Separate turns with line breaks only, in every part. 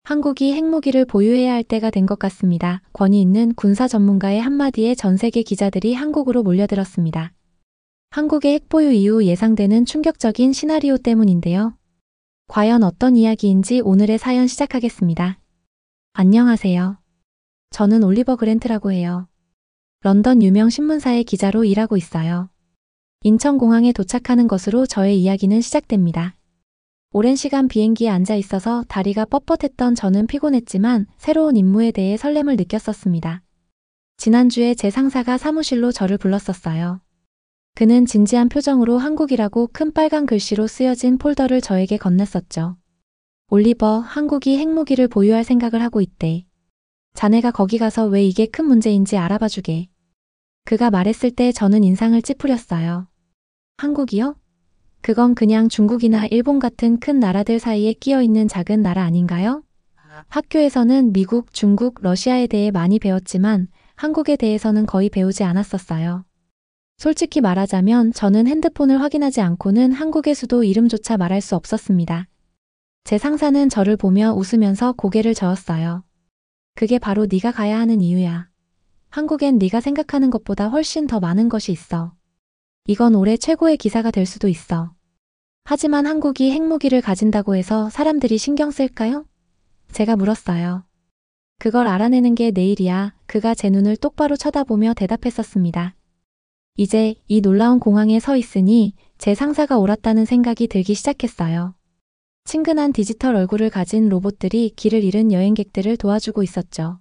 한국이 핵무기를 보유해야 할 때가 된 것 같습니다. 권위 있는 군사 전문가의 한마디에 전 세계 기자들이 한국으로 몰려들었습니다. 한국의 핵보유 이후 예상되는 충격적인 시나리오 때문인데요. 과연 어떤 이야기인지 오늘의 사연 시작하겠습니다. 안녕하세요. 저는 올리버 그랜트라고 해요. 런던 유명 신문사의 기자로 일하고 있어요. 인천공항에 도착하는 것으로 저의 이야기는 시작됩니다. 오랜 시간 비행기에 앉아 있어서 다리가 뻣뻣했던 저는 피곤했지만 새로운 임무에 대해 설렘을 느꼈었습니다. 지난주에 제 상사가 사무실로 저를 불렀었어요. 그는 진지한 표정으로 한국이라고 큰 빨간 글씨로 쓰여진 폴더를 저에게 건넸었죠. 올리버, 한국이 핵무기를 보유할 생각을 하고 있대. 자네가 거기 가서 왜 이게 큰 문제인지 알아봐 주게. 그가 말했을 때 저는 인상을 찌푸렸어요. 한국이요? 그건 그냥 중국이나 일본 같은 큰 나라들 사이에 끼어 있는 작은 나라 아닌가요? 학교에서는 미국, 중국, 러시아에 대해 많이 배웠지만 한국에 대해서는 거의 배우지 않았었어요. 솔직히 말하자면 저는 핸드폰을 확인하지 않고는 한국의 수도 이름조차 말할 수 없었습니다. 제 상사는 저를 보며 웃으면서 고개를 저었어요. 그게 바로 네가 가야 하는 이유야. 한국엔 네가 생각하는 것보다 훨씬 더 많은 것이 있어. 이건 올해 최고의 기사가 될 수도 있어. 하지만 한국이 핵무기를 가진다고 해서 사람들이 신경 쓸까요? 제가 물었어요. 그걸 알아내는 게 내일이야. 그가 제 눈을 똑바로 쳐다보며 대답했었습니다. 이제 이 놀라운 공항에 서 있으니 제 상사가 옳았다는 생각이 들기 시작했어요. 친근한 디지털 얼굴을 가진 로봇들이 길을 잃은 여행객들을 도와주고 있었죠.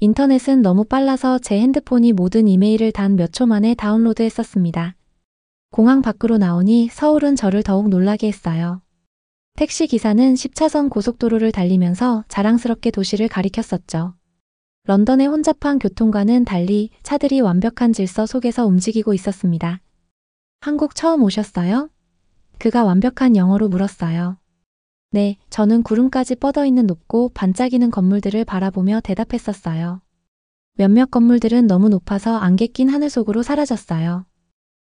인터넷은 너무 빨라서 제 핸드폰이 모든 이메일을 단 몇 초 만에 다운로드했었습니다. 공항 밖으로 나오니 서울은 저를 더욱 놀라게 했어요. 택시 기사는 10차선 고속도로를 달리면서 자랑스럽게 도시를 가리켰었죠. 런던의 혼잡한 교통과는 달리 차들이 완벽한 질서 속에서 움직이고 있었습니다. 한국 처음 오셨어요? 그가 완벽한 영어로 물었어요. 네, 저는 구름까지 뻗어있는 높고 반짝이는 건물들을 바라보며 대답했었어요. 몇몇 건물들은 너무 높아서 안개 낀 하늘 속으로 사라졌어요.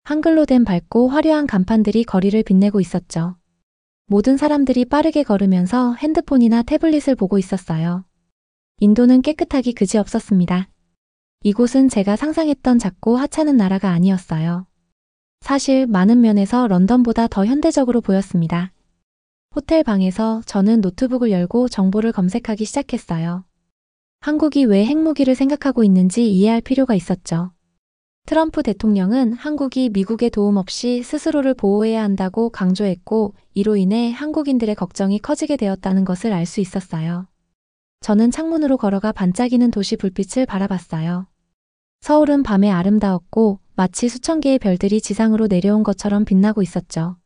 한글로 된 밝고 화려한 간판들이 거리를 빛내고 있었죠. 모든 사람들이 빠르게 걸으면서 핸드폰이나 태블릿을 보고 있었어요. 인도는 깨끗하기 그지없었습니다. 이곳은 제가 상상했던 작고 하찮은 나라가 아니었어요. 사실 많은 면에서 런던보다 더 현대적으로 보였습니다. 호텔 방에서 저는 노트북을 열고 정보를 검색하기 시작했어요. 한국이 왜 핵무기를 생각하고 있는지 이해할 필요가 있었죠. 트럼프 대통령은 한국이 미국의 도움 없이 스스로를 보호해야 한다고 강조했고 이로 인해 한국인들의 걱정이 커지게 되었다는 것을 알 수 있었어요. 저는 창문으로 걸어가 반짝이는 도시 불빛을 바라봤어요. 서울은 밤에 아름다웠고 마치 수천 개의 별들이 지상으로 내려온 것처럼 빛나고 있었죠.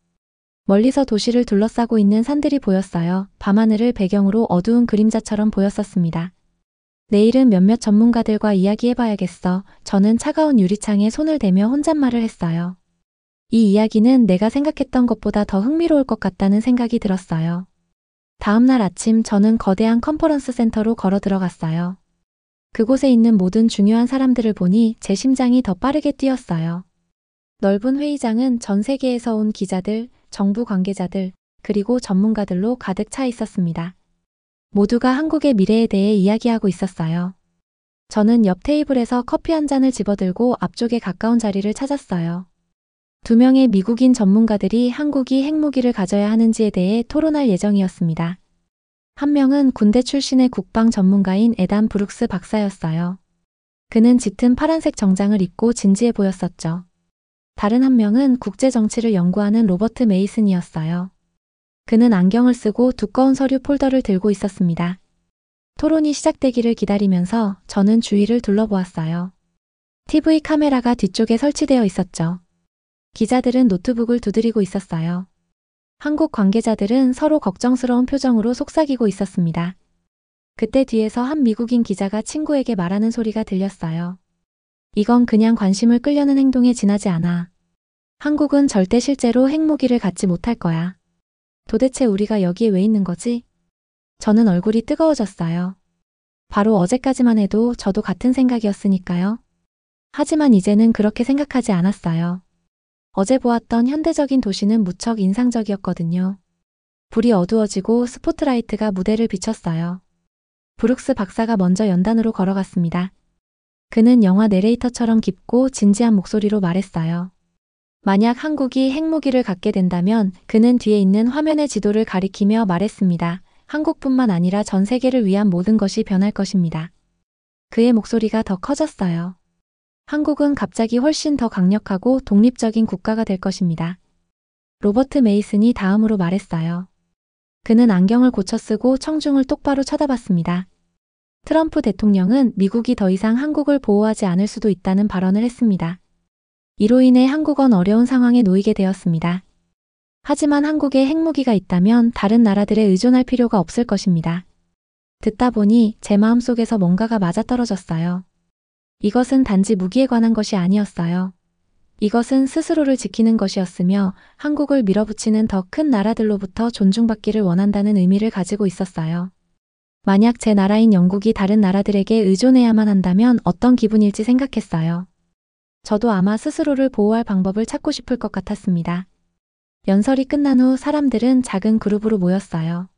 멀리서 도시를 둘러싸고 있는 산들이 보였어요. 밤하늘을 배경으로 어두운 그림자처럼 보였었습니다. 내일은 몇몇 전문가들과 이야기해봐야겠어. 저는 차가운 유리창에 손을 대며 혼잣말을 했어요. 이 이야기는 내가 생각했던 것보다 더 흥미로울 것 같다는 생각이 들었어요. 다음 날 아침 저는 거대한 컨퍼런스 센터로 걸어 들어갔어요. 그곳에 있는 모든 중요한 사람들을 보니 제 심장이 더 빠르게 뛰었어요. 넓은 회의장은 전 세계에서 온 기자들, 정부 관계자들, 그리고 전문가들로 가득 차 있었습니다. 모두가 한국의 미래에 대해 이야기하고 있었어요. 저는 옆 테이블에서 커피 한 잔을 집어들고 앞쪽에 가까운 자리를 찾았어요. 2명의 미국인 전문가들이 한국이 핵무기를 가져야 하는지에 대해 토론할 예정이었습니다. 한 명은 군대 출신의 국방 전문가인 에단 브룩스 박사였어요. 그는 짙은 파란색 정장을 입고 진지해 보였었죠. 다른 한 명은 국제 정치를 연구하는 로버트 메이슨이었어요. 그는 안경을 쓰고 두꺼운 서류 폴더를 들고 있었습니다. 토론이 시작되기를 기다리면서 저는 주위를 둘러보았어요. TV 카메라가 뒤쪽에 설치되어 있었죠. 기자들은 노트북을 두드리고 있었어요. 한국 관계자들은 서로 걱정스러운 표정으로 속삭이고 있었습니다. 그때 뒤에서 한 미국인 기자가 친구에게 말하는 소리가 들렸어요. 이건 그냥 관심을 끌려는 행동에 지나지 않아. 한국은 절대 실제로 핵무기를 갖지 못할 거야. 도대체 우리가 여기에 왜 있는 거지? 저는 얼굴이 뜨거워졌어요. 바로 어제까지만 해도 저도 같은 생각이었으니까요. 하지만 이제는 그렇게 생각하지 않았어요. 어제 보았던 현대적인 도시는 무척 인상적이었거든요. 불이 어두워지고 스포트라이트가 무대를 비췄어요. 브룩스 박사가 먼저 연단으로 걸어갔습니다. 그는 영화 내레이터처럼 깊고 진지한 목소리로 말했어요. 만약 한국이 핵무기를 갖게 된다면 그는 뒤에 있는 화면의 지도를 가리키며 말했습니다. 한국뿐만 아니라 전 세계를 위한 모든 것이 변할 것입니다. 그의 목소리가 더 커졌어요. 한국은 갑자기 훨씬 더 강력하고 독립적인 국가가 될 것입니다. 로버트 메이슨이 다음으로 말했어요. 그는 안경을 고쳐 쓰고 청중을 똑바로 쳐다봤습니다. 트럼프 대통령은 미국이 더 이상 한국을 보호하지 않을 수도 있다는 발언을 했습니다. 이로 인해 한국은 어려운 상황에 놓이게 되었습니다. 하지만 한국에 핵무기가 있다면 다른 나라들에 의존할 필요가 없을 것입니다. 듣다 보니 제 마음속에서 뭔가가 맞아떨어졌어요. 이것은 단지 무기에 관한 것이 아니었어요. 이것은 스스로를 지키는 것이었으며 한국을 밀어붙이는 더 큰 나라들로부터 존중받기를 원한다는 의미를 가지고 있었어요. 만약 제 나라인 영국이 다른 나라들에게 의존해야만 한다면 어떤 기분일지 생각했어요. 저도 아마 스스로를 보호할 방법을 찾고 싶을 것 같았습니다. 연설이 끝난 후 사람들은 작은 그룹으로 모였어요.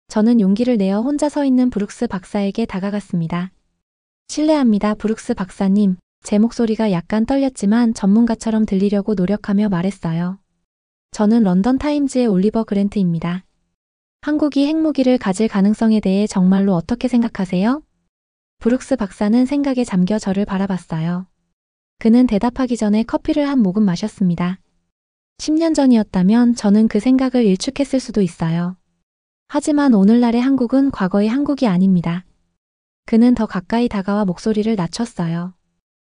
저는 용기를 내어 혼자 서 있는 브룩스 박사에게 다가갔습니다. 실례합니다, 브룩스 박사님. 제 목소리가 약간 떨렸지만 전문가처럼 들리려고 노력하며 말했어요. 저는 런던 타임즈의 올리버 그랜트입니다. 한국이 핵무기를 가질 가능성에 대해 정말로 어떻게 생각하세요? 브룩스 박사는 생각에 잠겨 저를 바라봤어요. 그는 대답하기 전에 커피를 한 모금 마셨습니다. 10년 전이었다면 저는 그 생각을 일축했을 수도 있어요. 하지만 오늘날의 한국은 과거의 한국이 아닙니다. 그는 더 가까이 다가와 목소리를 낮췄어요.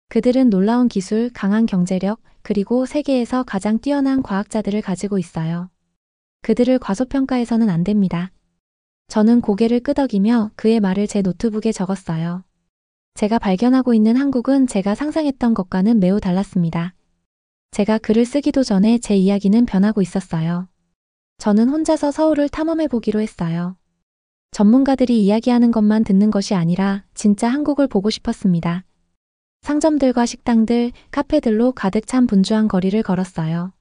그들은 놀라운 기술, 강한 경제력, 그리고 세계에서 가장 뛰어난 과학자들을 가지고 있어요. 그들을 과소평가해서는 안 됩니다. 저는 고개를 끄덕이며 그의 말을 제 노트북에 적었어요. 제가 발견하고 있는 한국은 제가 상상했던 것과는 매우 달랐습니다. 제가 글을 쓰기도 전에 제 이야기는 변하고 있었어요. 저는 혼자서 서울을 탐험해 보기로 했어요. 전문가들이 이야기하는 것만 듣는 것이 아니라 진짜 한국을 보고 싶었습니다. 상점들과 식당들, 카페들로 가득 찬 분주한 거리를 걸었어요.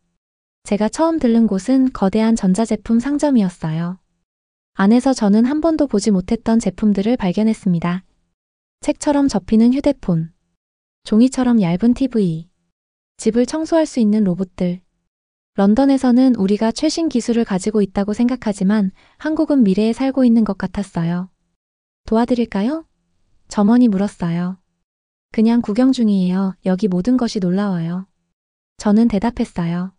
제가 처음 들른 곳은 거대한 전자제품 상점이었어요. 안에서 저는 한 번도 보지 못했던 제품들을 발견했습니다. 책처럼 접히는 휴대폰, 종이처럼 얇은 TV, 집을 청소할 수 있는 로봇들. 런던에서는 우리가 최신 기술을 가지고 있다고 생각하지만 한국은 미래에 살고 있는 것 같았어요. 도와드릴까요? 점원이 물었어요. 그냥 구경 중이에요. 여기 모든 것이 놀라워요. 저는 대답했어요.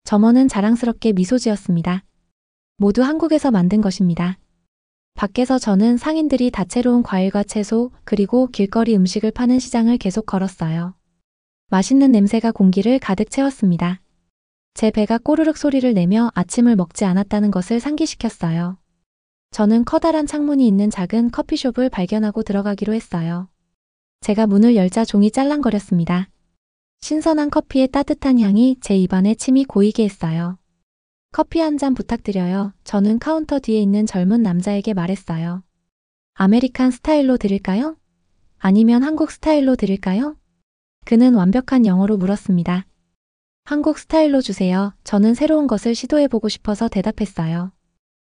점원은 자랑스럽게 미소 지었습니다. 모두 한국에서 만든 것입니다. 밖에서 저는 상인들이 다채로운 과일과 채소, 그리고 길거리 음식을 파는 시장을 계속 걸었어요. 맛있는 냄새가 공기를 가득 채웠습니다. 제 배가 꼬르륵 소리를 내며 아침을 먹지 않았다는 것을 상기시켰어요. 저는 커다란 창문이 있는 작은 커피숍을 발견하고 들어가기로 했어요. 제가 문을 열자 종이 짤랑거렸습니다. 신선한 커피의 따뜻한 향이 제 입안에 침이 고이게 했어요. 커피 한 잔 부탁드려요. 저는 카운터 뒤에 있는 젊은 남자에게 말했어요. 아메리칸 스타일로 드릴까요? 아니면 한국 스타일로 드릴까요? 그는 완벽한 영어로 물었습니다. 한국 스타일로 주세요. 저는 새로운 것을 시도해보고 싶어서 대답했어요.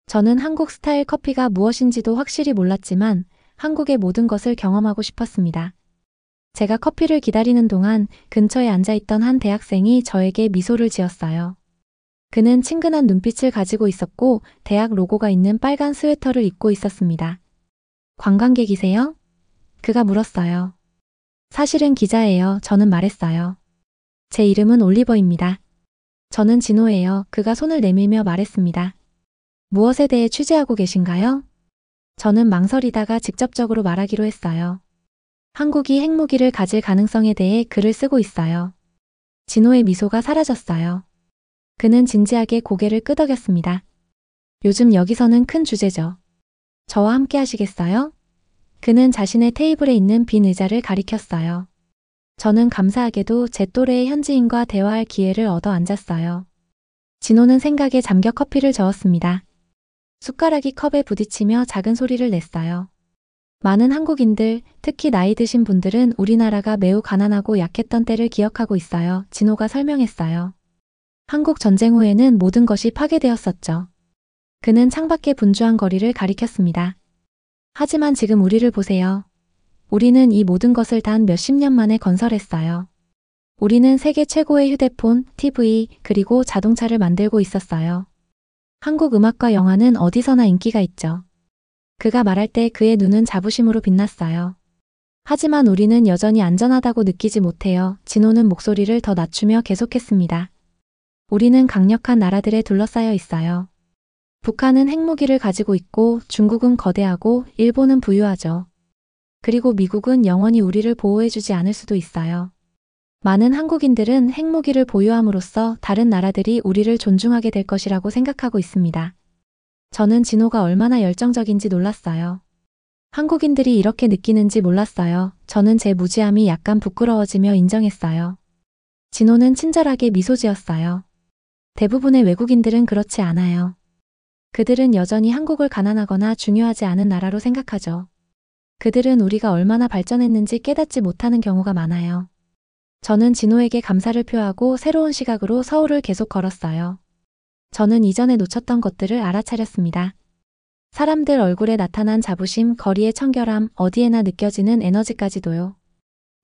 저는 한국 스타일 커피가 무엇인지도 확실히 몰랐지만 한국의 모든 것을 경험하고 싶었습니다. 제가 커피를 기다리는 동안 근처에 앉아있던 한 대학생이 저에게 미소를 지었어요. 그는 친근한 눈빛을 가지고 있었고 대학 로고가 있는 빨간 스웨터를 입고 있었습니다. 관광객이세요? 그가 물었어요. 사실은 기자예요. 저는 말했어요. 제 이름은 올리버입니다. 저는 진호예요. 그가 손을 내밀며 말했습니다. 무엇에 대해 취재하고 계신가요? 저는 망설이다가 직접적으로 말하기로 했어요. 한국이 핵무기를 가질 가능성에 대해 글을 쓰고 있어요. 진호의 미소가 사라졌어요. 그는 진지하게 고개를 끄덕였습니다. 요즘 여기서는 큰 주제죠. 저와 함께 하시겠어요? 그는 자신의 테이블에 있는 빈 의자를 가리켰어요. 저는 감사하게도 제 또래의 현지인과 대화할 기회를 얻어 앉았어요. 진호는 생각에 잠겨 커피를 저었습니다. 숟가락이 컵에 부딪히며 작은 소리를 냈어요. 많은 한국인들, 특히 나이 드신 분들은 우리나라가 매우 가난하고 약했던 때를 기억하고 있어요. 진호가 설명했어요. 한국 전쟁 후에는 모든 것이 파괴되었었죠. 그는 창밖의 분주한 거리를 가리켰습니다. 하지만 지금 우리를 보세요. 우리는 이 모든 것을 단 몇십 년 만에 건설했어요. 우리는 세계 최고의 휴대폰, TV, 그리고 자동차를 만들고 있었어요. 한국 음악과 영화는 어디서나 인기가 있죠. 그가 말할 때 그의 눈은 자부심으로 빛났어요. 하지만 우리는 여전히 안전하다고 느끼지 못해요. 진호는 목소리를 더 낮추며 계속했습니다. 우리는 강력한 나라들에 둘러싸여 있어요. 북한은 핵무기를 가지고 있고 중국은 거대하고 일본은 부유하죠. 그리고 미국은 영원히 우리를 보호해주지 않을 수도 있어요. 많은 한국인들은 핵무기를 보유함으로써 다른 나라들이 우리를 존중하게 될 것이라고 생각하고 있습니다. 저는 진호가 얼마나 열정적인지 놀랐어요. 한국인들이 이렇게 느끼는지 몰랐어요. 저는 제 무지함이 약간 부끄러워지며 인정했어요. 진호는 친절하게 미소 지었어요. 대부분의 외국인들은 그렇지 않아요. 그들은 여전히 한국을 가난하거나 중요하지 않은 나라로 생각하죠. 그들은 우리가 얼마나 발전했는지 깨닫지 못하는 경우가 많아요. 저는 진호에게 감사를 표하고 새로운 시각으로 서울을 계속 걸었어요. 저는 이전에 놓쳤던 것들을 알아차렸습니다. 사람들 얼굴에 나타난 자부심, 거리의 청결함, 어디에나 느껴지는 에너지까지도요.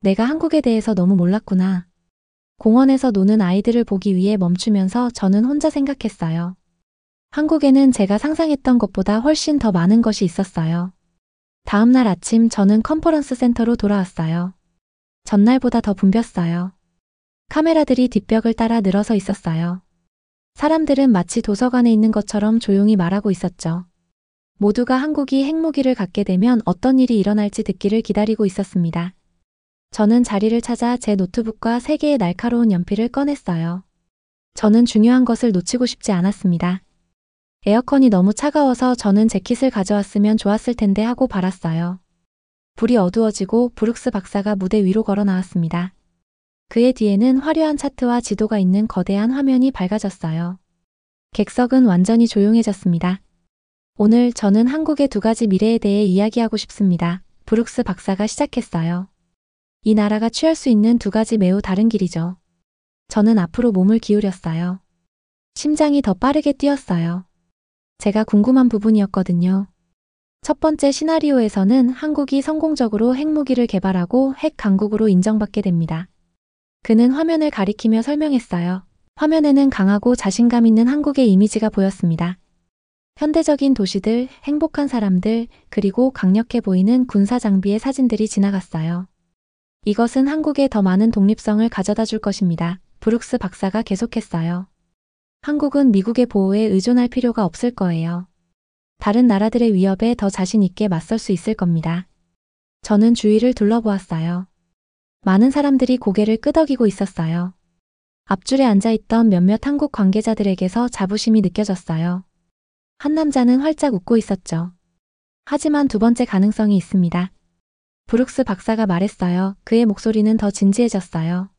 내가 한국에 대해서 너무 몰랐구나. 공원에서 노는 아이들을 보기 위해 멈추면서 저는 혼자 생각했어요. 한국에는 제가 상상했던 것보다 훨씬 더 많은 것이 있었어요. 다음 날 아침 저는 컨퍼런스 센터로 돌아왔어요. 전날보다 더 붐볐어요. 카메라들이 뒷벽을 따라 늘어서 있었어요. 사람들은 마치 도서관에 있는 것처럼 조용히 말하고 있었죠. 모두가 한국이 핵무기를 갖게 되면 어떤 일이 일어날지 듣기를 기다리고 있었습니다. 저는 자리를 찾아 제 노트북과 3개의 날카로운 연필을 꺼냈어요. 저는 중요한 것을 놓치고 싶지 않았습니다. 에어컨이 너무 차가워서 저는 재킷을 가져왔으면 좋았을 텐데 하고 발았어요. 불이 어두워지고 브룩스 박사가 무대 위로 걸어 나왔습니다. 그의 뒤에는 화려한 차트와 지도가 있는 거대한 화면이 밝아졌어요. 객석은 완전히 조용해졌습니다. 오늘 저는 한국의 2가지 미래에 대해 이야기하고 싶습니다. 브룩스 박사가 시작했어요. 이 나라가 취할 수 있는 2가지 매우 다른 길이죠. 저는 앞으로 몸을 기울였어요. 심장이 더 빠르게 뛰었어요. 제가 궁금한 부분이었거든요. 첫 번째 시나리오에서는 한국이 성공적으로 핵무기를 개발하고 핵 강국으로 인정받게 됩니다. 그는 화면을 가리키며 설명했어요. 화면에는 강하고 자신감 있는 한국의 이미지가 보였습니다. 현대적인 도시들, 행복한 사람들, 그리고 강력해 보이는 군사 장비의 사진들이 지나갔어요. 이것은 한국에 더 많은 독립성을 가져다 줄 것입니다. 브룩스 박사가 계속했어요. 한국은 미국의 보호에 의존할 필요가 없을 거예요. 다른 나라들의 위협에 더 자신 있게 맞설 수 있을 겁니다. 저는 주위를 둘러보았어요. 많은 사람들이 고개를 끄덕이고 있었어요. 앞줄에 앉아있던 몇몇 한국 관계자들에게서 자부심이 느껴졌어요. 한 남자는 활짝 웃고 있었죠. 하지만 2번째 가능성이 있습니다. 브룩스 박사가 말했어요. 그의 목소리는 더 진지해졌어요.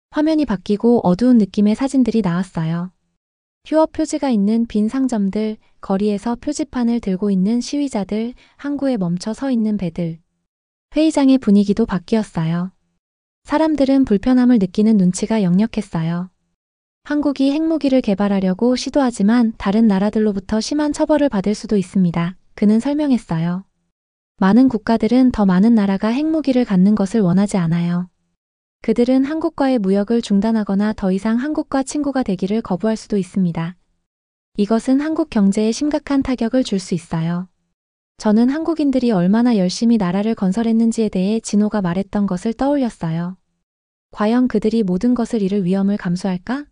화면이 바뀌고 어두운 느낌의 사진들이 나왔어요. 휴업 표지가 있는 빈 상점들, 거리에서 표지판을 들고 있는 시위자들, 항구에 멈춰 서 있는 배들. 회의장의 분위기도 바뀌었어요. 사람들은 불편함을 느끼는 눈치가 역력했어요. 한국이 핵무기를 개발하려고 시도하지만 다른 나라들로부터 심한 처벌을 받을 수도 있습니다. 그는 설명했어요. 많은 국가들은 더 많은 나라가 핵무기를 갖는 것을 원하지 않아요. 그들은 한국과의 무역을 중단하거나 더 이상 한국과 친구가 되기를 거부할 수도 있습니다. 이것은 한국 경제에 심각한 타격을 줄 수 있어요. 저는 한국인들이 얼마나 열심히 나라를 건설했는지에 대해 진호가 말했던 것을 떠올렸어요. 과연 그들이 모든 것을 잃을 위험을 감수할까?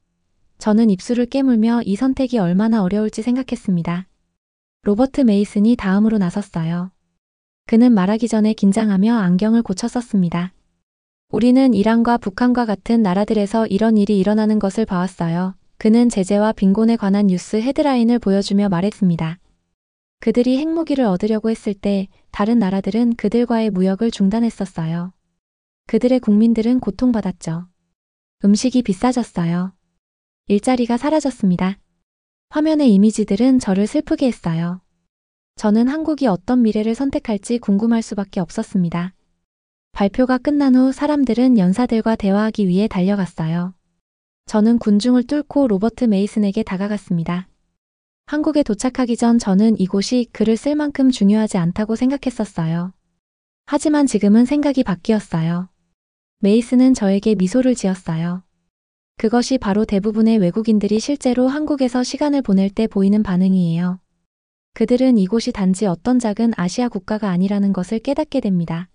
저는 입술을 깨물며 이 선택이 얼마나 어려울지 생각했습니다. 로버트 메이슨이 다음으로 나섰어요. 그는 말하기 전에 긴장하며 안경을 고쳐 썼습니다. 우리는 이란과 북한과 같은 나라들에서 이런 일이 일어나는 것을 봐왔어요. 그는 제재와 빈곤에 관한 뉴스 헤드라인을 보여주며 말했습니다. 그들이 핵무기를 얻으려고 했을 때 다른 나라들은 그들과의 무역을 중단했었어요. 그들의 국민들은 고통받았죠. 음식이 비싸졌어요. 일자리가 사라졌습니다. 화면의 이미지들은 저를 슬프게 했어요. 저는 한국이 어떤 미래를 선택할지 궁금할 수밖에 없었습니다. 발표가 끝난 후 사람들은 연사들과 대화하기 위해 달려갔어요. 저는 군중을 뚫고 로버트 메이슨에게 다가갔습니다. 한국에 도착하기 전 저는 이곳이 글을 쓸 만큼 중요하지 않다고 생각했었어요. 하지만 지금은 생각이 바뀌었어요. 메이스는 저에게 미소를 지었어요. 그것이 바로 대부분의 외국인들이 실제로 한국에서 시간을 보낼 때 보이는 반응이에요. 그들은 이곳이 단지 어떤 작은 아시아 국가가 아니라는 것을 깨닫게 됩니다.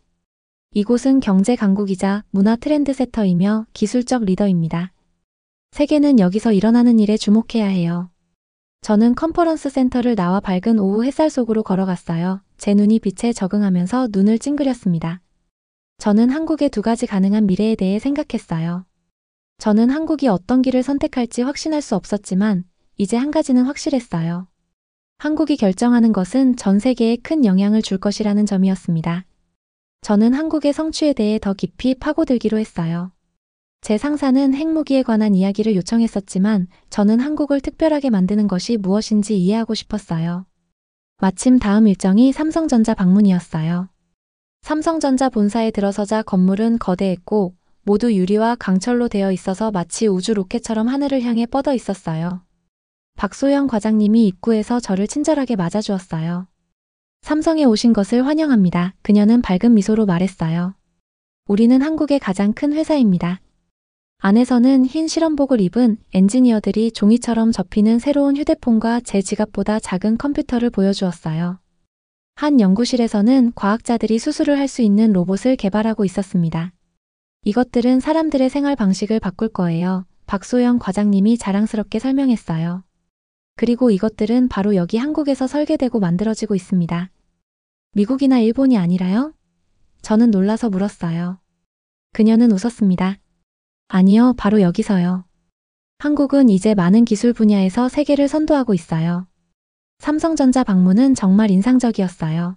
이곳은 경제 강국이자 문화 트렌드세터이며 기술적 리더입니다. 세계는 여기서 일어나는 일에 주목해야 해요. 저는 컨퍼런스 센터를 나와 밝은 오후 햇살 속으로 걸어갔어요. 제 눈이 빛에 적응하면서 눈을 찡그렸습니다. 저는 한국의 두 가지 가능한 미래에 대해 생각했어요. 저는 한국이 어떤 길을 선택할지 확신할 수 없었지만 이제 한 가지는 확실했어요. 한국이 결정하는 것은 전 세계에 큰 영향을 줄 것이라는 점이었습니다. 저는 한국의 성취에 대해 더 깊이 파고들기로 했어요. 제 상사는 핵무기에 관한 이야기를 요청했었지만 저는 한국을 특별하게 만드는 것이 무엇인지 이해하고 싶었어요. 마침 다음 일정이 삼성전자 방문이었어요. 삼성전자 본사에 들어서자 건물은 거대했고 모두 유리와 강철로 되어 있어서 마치 우주 로켓처럼 하늘을 향해 뻗어 있었어요. 박소영 과장님이 입구에서 저를 친절하게 맞아주었어요. 삼성에 오신 것을 환영합니다. 그녀는 밝은 미소로 말했어요. 우리는 한국의 가장 큰 회사입니다. 안에서는 흰 실험복을 입은 엔지니어들이 종이처럼 접히는 새로운 휴대폰과 제 지갑보다 작은 컴퓨터를 보여주었어요. 한 연구실에서는 과학자들이 수술을 할 수 있는 로봇을 개발하고 있었습니다. 이것들은 사람들의 생활 방식을 바꿀 거예요. 박소영 과장님이 자랑스럽게 설명했어요. 그리고 이것들은 바로 여기 한국에서 설계되고 만들어지고 있습니다. 미국이나 일본이 아니라요? 저는 놀라서 물었어요. 그녀는 웃었습니다. 아니요, 바로 여기서요. 한국은 이제 많은 기술 분야에서 세계를 선도하고 있어요. 삼성전자 방문은 정말 인상적이었어요.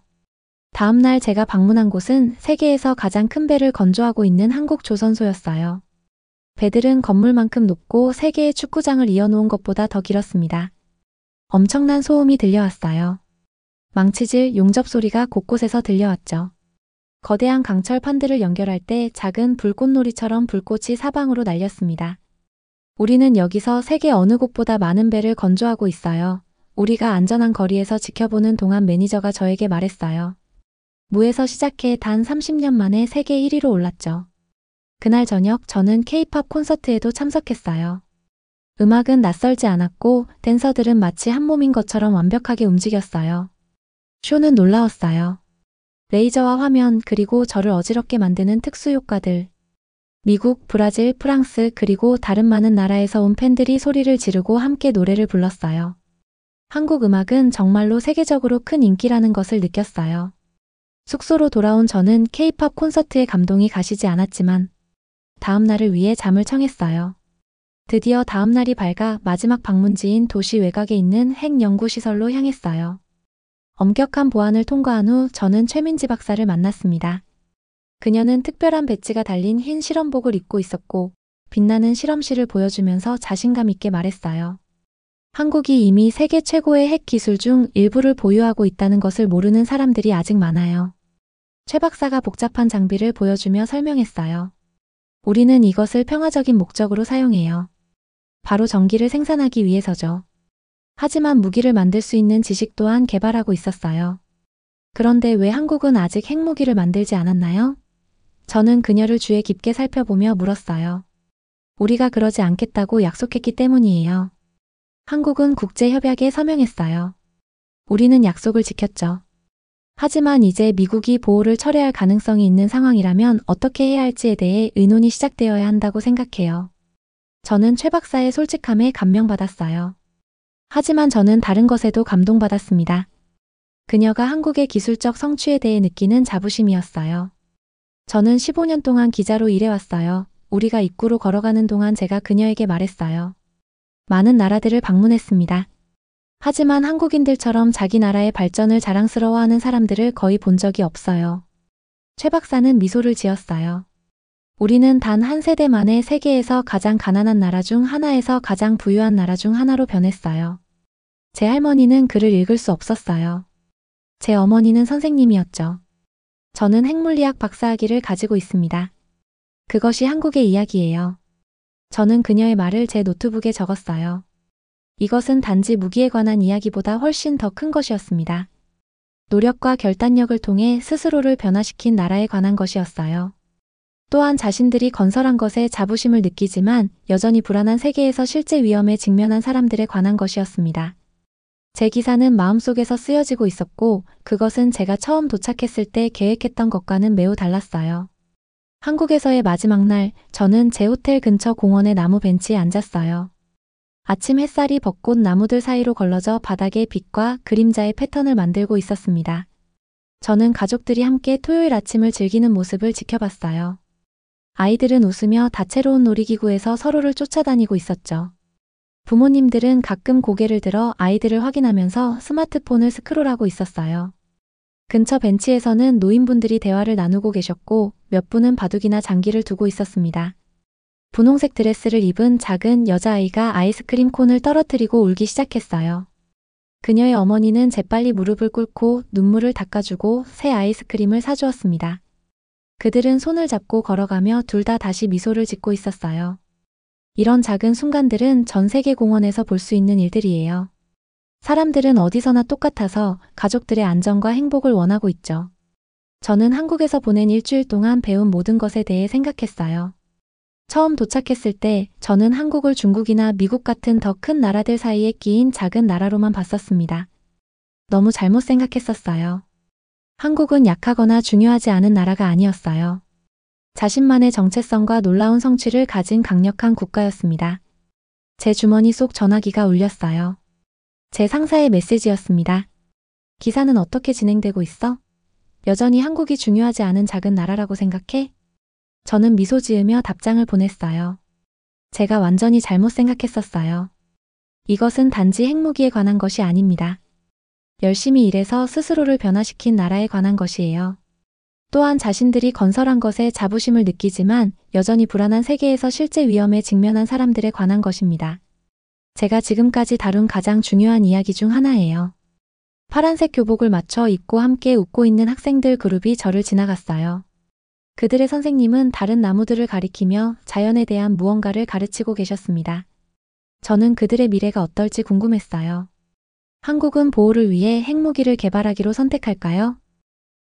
다음 날 제가 방문한 곳은 세계에서 가장 큰 배를 건조하고 있는 한국 조선소였어요. 배들은 건물만큼 높고 세 개의 축구장을 이어놓은 것보다 더 길었습니다. 엄청난 소음이 들려왔어요. 망치질, 용접 소리가 곳곳에서 들려왔죠. 거대한 강철판들을 연결할 때 작은 불꽃놀이처럼 불꽃이 사방으로 날렸습니다. 우리는 여기서 세계 어느 곳보다 많은 배를 건조하고 있어요. 우리가 안전한 거리에서 지켜보는 동안 매니저가 저에게 말했어요. 무에서 시작해 단 30년 만에 세계 1위로 올랐죠. 그날 저녁 저는 K-팝 콘서트에도 참석했어요. 음악은 낯설지 않았고 댄서들은 마치 한 몸인 것처럼 완벽하게 움직였어요. 쇼는 놀라웠어요. 레이저와 화면 그리고 저를 어지럽게 만드는 특수 효과들. 미국, 브라질, 프랑스 그리고 다른 많은 나라에서 온 팬들이 소리를 지르고 함께 노래를 불렀어요. 한국 음악은 정말로 세계적으로 큰 인기라는 것을 느꼈어요. 숙소로 돌아온 저는 K-팝 콘서트의 감동이 가시지 않았지만 다음 날을 위해 잠을 청했어요. 드디어 다음 날이 밝아 마지막 방문지인 도시 외곽에 있는 핵연구시설로 향했어요. 엄격한 보안을 통과한 후 저는 최민지 박사를 만났습니다. 그녀는 특별한 배지가 달린 흰 실험복을 입고 있었고 빛나는 실험실을 보여주면서 자신감 있게 말했어요. 한국이 이미 세계 최고의 핵 기술 중 일부를 보유하고 있다는 것을 모르는 사람들이 아직 많아요. 최 박사가 복잡한 장비를 보여주며 설명했어요. 우리는 이것을 평화적인 목적으로 사용해요. 바로 전기를 생산하기 위해서죠. 하지만 무기를 만들 수 있는 지식 또한 개발하고 있었어요. 그런데 왜 한국은 아직 핵무기를 만들지 않았나요? 저는 그녀를 주의 깊게 살펴보며 물었어요. 우리가 그러지 않겠다고 약속했기 때문이에요. 한국은 국제협약에 서명했어요. 우리는 약속을 지켰죠. 하지만 이제 미국이 보호를 철회할 가능성이 있는 상황이라면 어떻게 해야 할지에 대해 의논이 시작되어야 한다고 생각해요. 저는 최 박사의 솔직함에 감명받았어요. 하지만 저는 다른 것에도 감동받았습니다. 그녀가 한국의 기술적 성취에 대해 느끼는 자부심이었어요. 저는 15년 동안 기자로 일해왔어요. 우리가 입구로 걸어가는 동안 제가 그녀에게 말했어요. 많은 나라들을 방문했습니다. 하지만 한국인들처럼 자기 나라의 발전을 자랑스러워하는 사람들을 거의 본 적이 없어요. 최 박사는 미소를 지었어요. 우리는 단 한 세대 만에 세계에서 가장 가난한 나라 중 하나에서 가장 부유한 나라 중 하나로 변했어요. 제 할머니는 글을 읽을 수 없었어요. 제 어머니는 선생님이었죠. 저는 핵물리학 박사학위를 가지고 있습니다. 그것이 한국의 이야기예요. 저는 그녀의 말을 제 노트북에 적었어요. 이것은 단지 무기에 관한 이야기보다 훨씬 더 큰 것이었습니다. 노력과 결단력을 통해 스스로를 변화시킨 나라에 관한 것이었어요. 또한 자신들이 건설한 것에 자부심을 느끼지만 여전히 불안한 세계에서 실제 위험에 직면한 사람들에 관한 것이었습니다. 제 기사는 마음속에서 쓰여지고 있었고 그것은 제가 처음 도착했을 때 계획했던 것과는 매우 달랐어요. 한국에서의 마지막 날, 저는 제 호텔 근처 공원의 나무 벤치에 앉았어요. 아침 햇살이 벚꽃 나무들 사이로 걸러져 바닥에 빛과 그림자의 패턴을 만들고 있었습니다. 저는 가족들이 함께 토요일 아침을 즐기는 모습을 지켜봤어요. 아이들은 웃으며 다채로운 놀이기구에서 서로를 쫓아다니고 있었죠. 부모님들은 가끔 고개를 들어 아이들을 확인하면서 스마트폰을 스크롤하고 있었어요. 근처 벤치에서는 노인분들이 대화를 나누고 계셨고 몇 분은 바둑이나 장기를 두고 있었습니다. 분홍색 드레스를 입은 작은 여자아이가 아이스크림 콘을 떨어뜨리고 울기 시작했어요. 그녀의 어머니는 재빨리 무릎을 꿇고 눈물을 닦아주고 새 아이스크림을 사주었습니다. 그들은 손을 잡고 걸어가며 둘 다 다시 미소를 짓고 있었어요. 이런 작은 순간들은 전 세계 공원에서 볼 수 있는 일들이에요. 사람들은 어디서나 똑같아서 가족들의 안전과 행복을 원하고 있죠. 저는 한국에서 보낸 일주일 동안 배운 모든 것에 대해 생각했어요. 처음 도착했을 때 저는 한국을 중국이나 미국 같은 더 큰 나라들 사이에 끼인 작은 나라로만 봤었습니다. 너무 잘못 생각했었어요. 한국은 약하거나 중요하지 않은 나라가 아니었어요. 자신만의 정체성과 놀라운 성취를 가진 강력한 국가였습니다. 제 주머니 속 전화기가 울렸어요. 제 상사의 메시지였습니다. 기사는 어떻게 진행되고 있어? 여전히 한국이 중요하지 않은 작은 나라라고 생각해? 저는 미소 지으며 답장을 보냈어요. 제가 완전히 잘못 생각했었어요. 이것은 단지 핵무기에 관한 것이 아닙니다. 열심히 일해서 스스로를 변화시킨 나라에 관한 것이에요. 또한 자신들이 건설한 것에 자부심을 느끼지만 여전히 불안한 세계에서 실제 위험에 직면한 사람들에 관한 것입니다. 제가 지금까지 다룬 가장 중요한 이야기 중 하나예요. 파란색 교복을 맞춰 입고 함께 웃고 있는 학생들 그룹이 저를 지나갔어요. 그들의 선생님은 다른 나무들을 가리키며 자연에 대한 무언가를 가르치고 계셨습니다. 저는 그들의 미래가 어떨지 궁금했어요. 한국은 보호를 위해 핵무기를 개발하기로 선택할까요?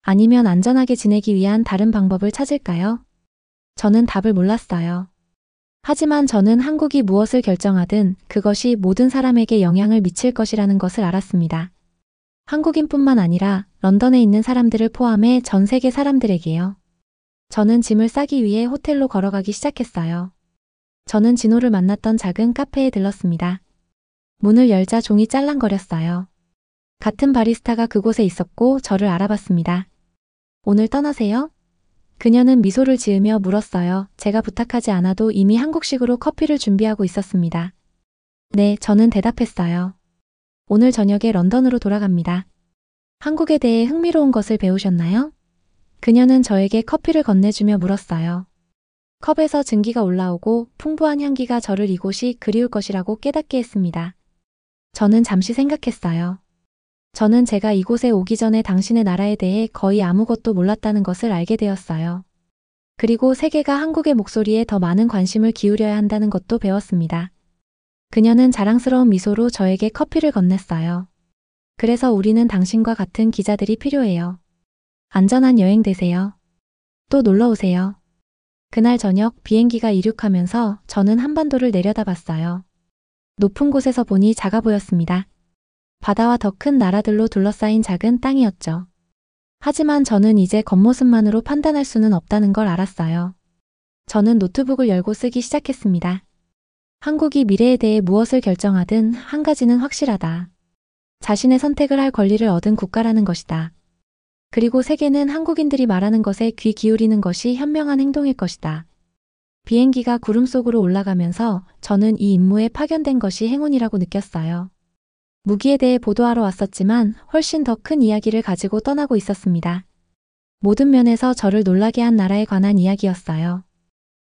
아니면 안전하게 지내기 위한 다른 방법을 찾을까요? 저는 답을 몰랐어요. 하지만 저는 한국이 무엇을 결정하든 그것이 모든 사람에게 영향을 미칠 것이라는 것을 알았습니다. 한국인뿐만 아니라 런던에 있는 사람들을 포함해 전 세계 사람들에게요. 저는 짐을 싸기 위해 호텔로 걸어가기 시작했어요. 저는 진호를 만났던 작은 카페에 들렀습니다. 문을 열자 종이 짤랑거렸어요. 같은 바리스타가 그곳에 있었고 저를 알아봤습니다. 오늘 떠나세요? 그녀는 미소를 지으며 물었어요. 제가 부탁하지 않아도 이미 한국식으로 커피를 준비하고 있었습니다. 네, 저는 대답했어요. 오늘 저녁에 런던으로 돌아갑니다. 한국에 대해 흥미로운 것을 배우셨나요? 그녀는 저에게 커피를 건네주며 물었어요. 컵에서 증기가 올라오고 풍부한 향기가 저를 이곳이 그리울 것이라고 깨닫게 했습니다. 저는 잠시 생각했어요. 저는 제가 이곳에 오기 전에 당신의 나라에 대해 거의 아무것도 몰랐다는 것을 알게 되었어요. 그리고 세계가 한국의 목소리에 더 많은 관심을 기울여야 한다는 것도 배웠습니다. 그녀는 자랑스러운 미소로 저에게 커피를 건넸어요. 그래서 우리는 당신과 같은 기자들이 필요해요. 안전한 여행 되세요. 또 놀러 오세요. 그날 저녁 비행기가 이륙하면서 저는 한반도를 내려다봤어요. 높은 곳에서 보니 작아 보였습니다. 바다와 더 큰 나라들로 둘러싸인 작은 땅이었죠. 하지만 저는 이제 겉모습만으로 판단할 수는 없다는 걸 알았어요. 저는 노트북을 열고 쓰기 시작했습니다. 한국이 미래에 대해 무엇을 결정하든 한 가지는 확실하다. 자신의 선택을 할 권리를 얻은 국가라는 것이다. 그리고 세계는 한국인들이 말하는 것에 귀 기울이는 것이 현명한 행동일 것이다. 비행기가 구름 속으로 올라가면서 저는 이 임무에 파견된 것이 행운이라고 느꼈어요. 무기에 대해 보도하러 왔었지만 훨씬 더 큰 이야기를 가지고 떠나고 있었습니다. 모든 면에서 저를 놀라게 한 나라에 관한 이야기였어요.